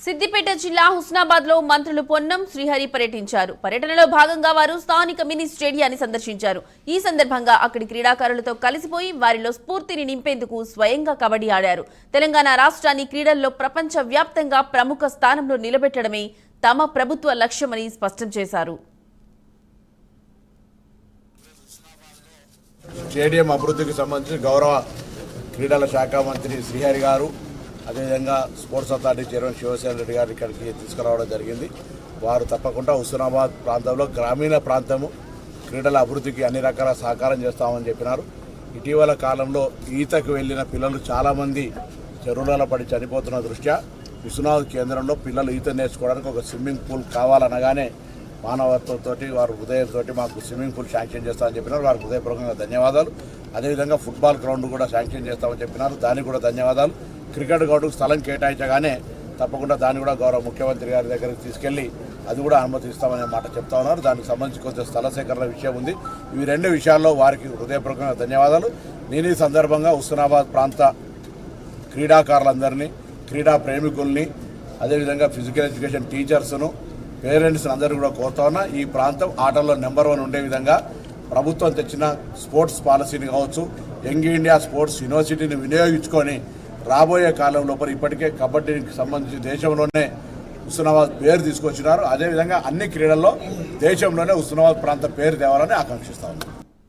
సిద్దిపేట జిల్లా హుస్నాబాద్ లో మంత్రులు పొన్నం శ్రీహరి పర్యటించారు. పర్యటనలో భాగంగా వారు స్థానిక మినీ స్టేడియాన్ని సందర్శించారు. ఈ సందర్భంగా అక్కడి క్రీడాకారులతో కలిసిపోయి వారిలో స్ఫూర్తిని నింపేందుకు స్వయంగా కబడ్డీ ఆడారు. తెలంగాణ రాష్ట్రాన్ని క్రీడల్లో ప్రపంచ వ్యాప్తంగా ప్రముఖ స్థానంలో నిలబెట్టడమే తమ ప్రభుత్వ లక్ష్యమని స్పష్టం చేశారు. స్టేడియం అభివృద్ధికి సంబంధించి గౌరవ క్రీడల శాఖ మంత్రి శ్రీహరి గారు, అదేవిధంగా sports authority chairman Shivasena Reddy గారు ఇక్కడికి తీసుకురావడం జరిగింది. వారు తప్పకుండా హుస్నాబాద్ ప్రాంతంలో గ్రామీణ ప్రాంతము క్రీడల అభివృద్ధికి అన్ని రకాల సహకారం చేస్తామని చెప్పినారు. ఇటీవల కాలంలో ఈతకు వెళ్ళిన పిల్లలు చాలామంది చెరువులలో పడి చనిపోతున్న దృష్ట్యా హుస్నాబాద్ కేంద్రంలో పిల్లలు ఈత నేర్చుకోవడానికి ఒక స్విమ్మింగ్ పూల్ కావాలనగానే మానవత్వంతో వారు హృదయంతో మాకు స్విమ్మింగ్ పూల్ శాంక్షన్ చేస్తామని చెప్పినారు. వారికి హృదయపూర్వకంగా ధన్యవాదాలు. అదేవిధంగా ఫుట్బాల్ గ్రౌండ్ కూడా శాంక్షన్ చేస్తామని చెప్పినారు. దానికి కూడా ధన్యవాదాలు. క్రికెట్ గ్రౌండ్కు స్థలం కేటాయించగానే తప్పకుండా దాన్ని కూడా గౌరవ ముఖ్యమంత్రి గారి దగ్గరికి తీసుకెళ్లి అది కూడా అనుమతిస్తామనే మాట చెప్తా ఉన్నారు. దానికి సంబంధించి కొంచెం స్థల సేకరణ విషయం ఉంది. ఇవి రెండు విషయాల్లో వారికి హృదయపూర్వకంగా ధన్యవాదాలు. నేను ఈ సందర్భంగా హుస్నాబాద్ ప్రాంత క్రీడాకారులందరినీ, క్రీడా ప్రేమికుల్ని, అదేవిధంగా ఫిజికల్ ఎడ్యుకేషన్ టీచర్స్ను, పేరెంట్స్ని అందరూ కూడా కోరుతా ఉన్నా ఈ ప్రాంతం ఆటల్లో నెంబర్ 1 ఉండే విధంగా ప్రభుత్వం తెచ్చిన స్పోర్ట్స్ పాలసీని కావచ్చు, యంగ్ ఇండియా స్పోర్ట్స్ యూనివర్సిటీని వినియోగించుకొని రాబోయే కాలం లోపల ఇప్పటికే కబడ్డీకి సంబంధించి దేశంలోనే హుస్నాబాద్ పేరు తీసుకొచ్చినారు. అదేవిధంగా అన్ని క్రీడల్లో దేశంలోనే హుస్నాబాద్ ప్రాంత పేరు తేవాలని ఆకాంక్షిస్తా ఉన్నాం.